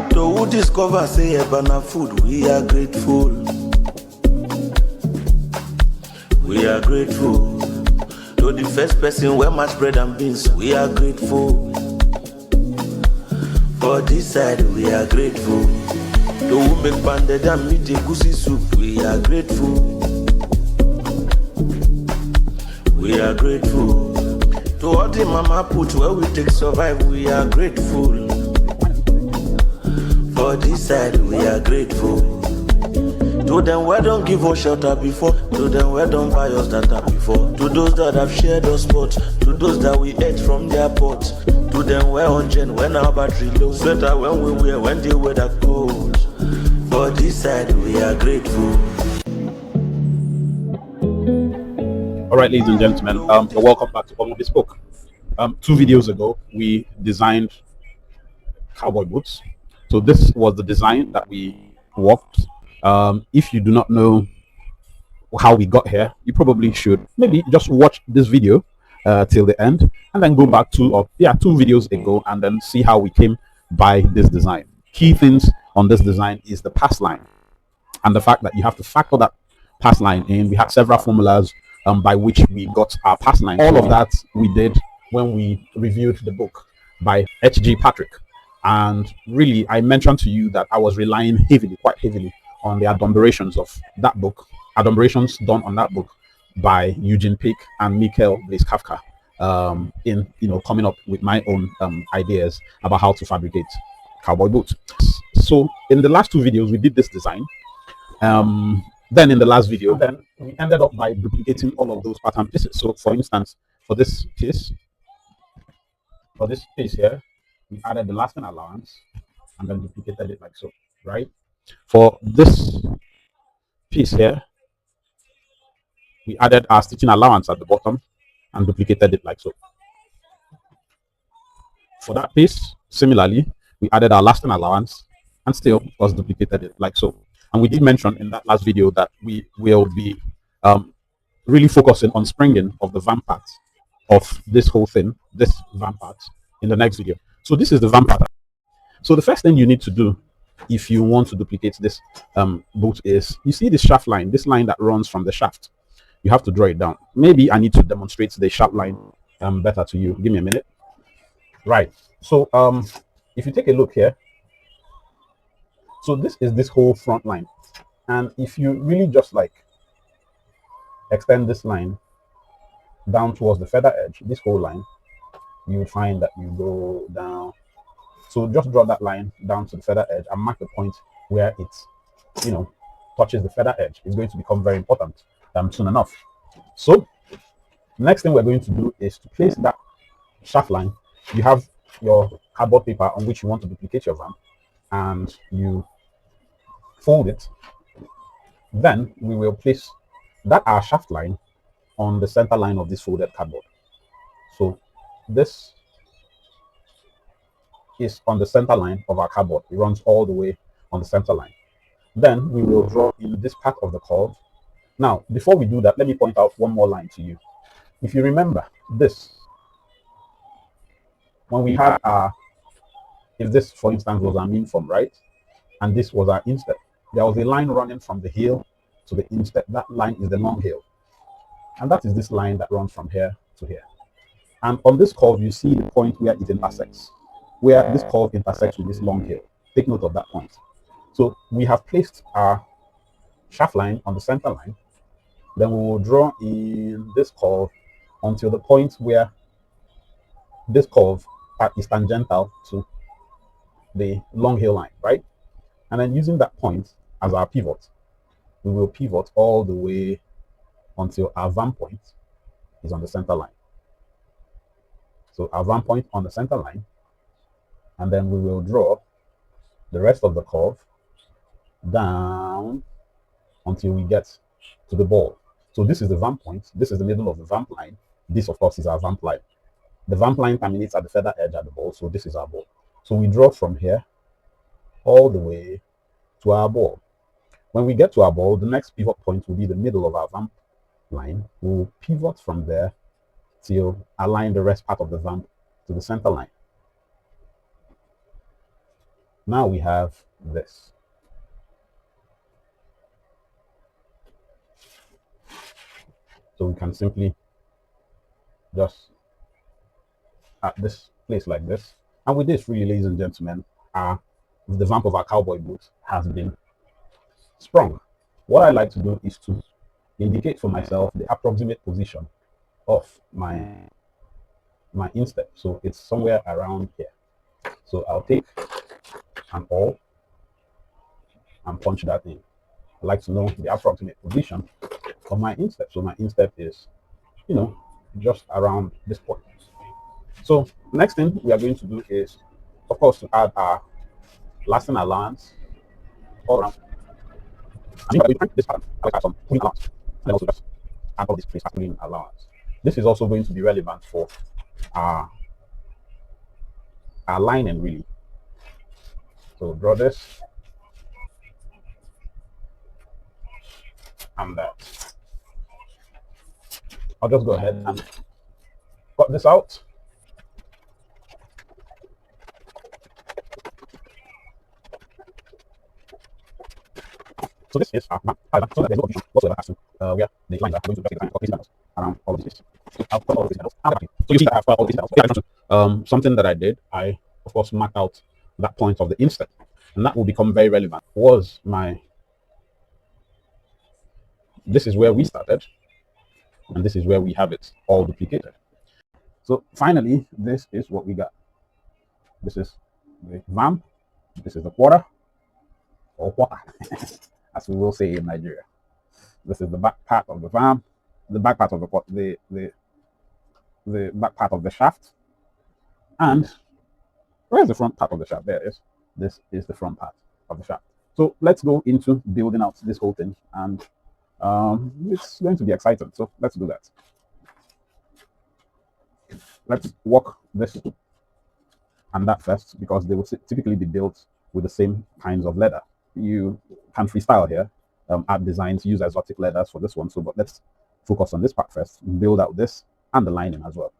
To who discover say Ebana food, we are grateful. We are grateful. To the first person where much bread and beans, we are grateful. For this side, we are grateful. To who make banded and meat the goosey soup, we are grateful. We are grateful. To all the mama put where we take survive, we are grateful. For this side, we are grateful. To them where don't give us shelter before, to them where don't buy us data before, to those that have shared us spot, to those that we ate from their pot, to them where on gen when our battery low, sweater when we wear when the weather cold. For this side, we are grateful. All right, ladies and gentlemen, welcome back to Home of Bespoke. 2 videos ago, we designed cowboy boots. So this was the design that we worked. If you do not know how we got here, you probably should maybe just watch this video till the end, and then go back 2 videos ago and then see how we came by this design. Key things on this design is the pass line, and the fact that you have to factor that pass line in. We had several formulas by which we got our pass line. All of that we did when we reviewed the book by H.G. Patrick. And really, I mentioned to you that I was relying quite heavily on the adumbrations of that book, adumbrations done on that book by Eugene Pick and Mikhail Blaise Kafka, in coming up with my own ideas about how to fabricate cowboy boots. So in the last 2 videos, we did this design. Then in the last video, then we ended up by duplicating all of those pattern pieces. So for instance, for this piece here, we added the lasting allowance and then duplicated it like so, right? For this piece here, we added our stitching allowance at the bottom and duplicated it like so. For that piece, similarly, we added our lasting allowance and still was duplicated it like so. And we did mention in that last video that we will be really focusing on springing of the vamp parts of this whole thing, this vamp part, in the next video. So this is the vamp pattern. So the first thing you need to do if you want to duplicate this boot is, you see this shaft line, this line that runs from the shaft. You have to draw it down. Maybe I need to demonstrate the shaft line better to you. Give me a minute. Right. So if you take a look here, so this is this whole front line. And if you really just like extend this line down towards the feather edge, this whole line, you find that you go down. So just draw that line down to the feather edge and mark the point where it, touches the feather edge. It's going to become very important soon enough. So next thing we're going to do is to place that shaft line. You have your cardboard paper on which you want to duplicate your vamp, and you fold it. Then we will place that our shaft line on the center line of this folded cardboard. So this is on the center line of our cardboard. It runs all the way on the center line. Then we will draw in this part of the curve. Now, before we do that, let me point out one more line to you. If you remember this, when we had our, if this, for instance, was our mean form, right? And this was our instep. There was a line running from the heel to the instep. That line is the long heel. And that is this line that runs from here to here. And on this curve, you see the point where it intersects, where this curve intersects with this long heel. Take note of that point. So we have placed our shaft line on the center line. Then we will draw in this curve until the point where this curve is tangential to the long heel line, right? And then using that point as our pivot, we will pivot all the way until our vamp point is on the center line. So our vamp point on the center line, and then we will draw the rest of the curve down until we get to the ball. So this is the vamp point. This is the middle of the vamp line. This, of course, is our vamp line. The vamp line terminates at the feather edge at the ball. So this is our ball. So we draw from here all the way to our ball. When we get to our ball, the next pivot point will be the middle of our vamp line. We'll pivot from there till align the rest part of the vamp to the center line. Now we have this. So we can simply just at this place like this. And with this, really, ladies and gentlemen, the vamp of our cowboy boot has been sprung. What I like to do is to indicate for myself the approximate position of my instep. So it's somewhere around here. So I'll take an awl and punch that in. I like to know the approximate position of my instep. So my instep is, just around this point. So next thing we are going to do is, of course, to add our lasting allowance all around. I mean, by this pattern, I like to add some pulling allowance, and then also just add all this place as pulling allowance. This is also going to be relevant for our lining, really. So draw this and that. I'll just go ahead and cut this out. So this is so that there's no confusion whatsoever as to where the lines are going to just take the time of these around all of this. So I'll cut all of these metals. So you see that I have cut all these metals. Okay, something that I did, I of course marked out that point of the instep, and that will become very relevant. Was my This is where we started, and this is where we have it all duplicated. So finally, this is what we got. This is the vamp. This is the quarter, or quarter, as we will say in Nigeria. This is the back part of the vamp, the back part of the back part of the shaft, and where's the front part of the shaft? There it is. This is the front part of the shaft. So let's go into building out this whole thing, and it's going to be exciting. So let's do that. Let's work this and that first, because they will typically be built with the same kinds of leather. You can freestyle here, add designs, use exotic leathers for this one. So, but let's focus on this part first, build out this and the lining as well.